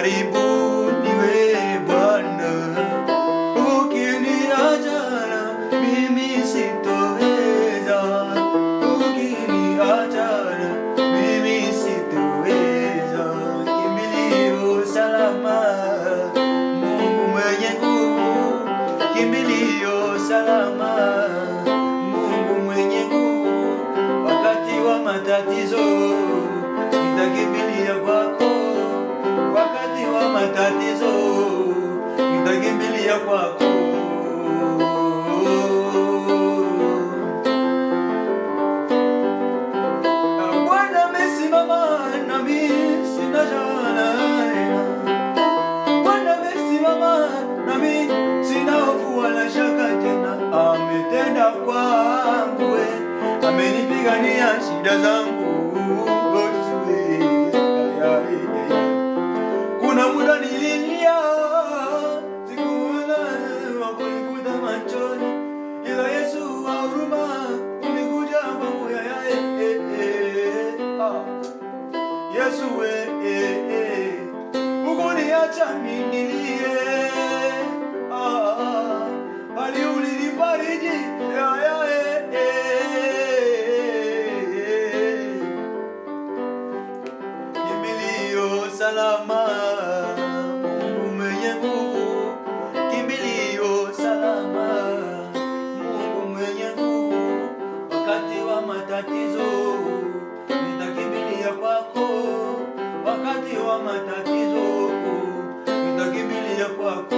karibu niwe Bwana, ukiniacha mimi sitoweza, ukiniacha mimi sitoweza. Kimbilio salama, Mungu mwenye nguvu, kimbilio salama, Mungu mwenye nguvu. Wakati wa matatizo nitakimbilia kwako, wakati wa matatizo nitakimbilia kwako. Bwana amesimama nami, sina shaka. Bwana amesimama nami, sina hofu wala shaka tena. Ametenda kwangu, amenipigania shida zangu. Kuna muda nililia, sikuona wa kunifuta machozi, ila Yesu wa huruma ulikuja kwangu. Yesu hukuniacha nilie, bali ulinifariji. Kimbilio salama, Mungu mwenye nguvu, kimbilio salama, Mungu mwenye nguvu. Wakati wa matatizo nitakimbilia kwako, wakati wa matatizo nitakimbilia kwako.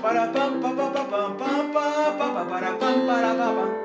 Para pam pa pa pa pam pam pa pa pa para pam para pa pa.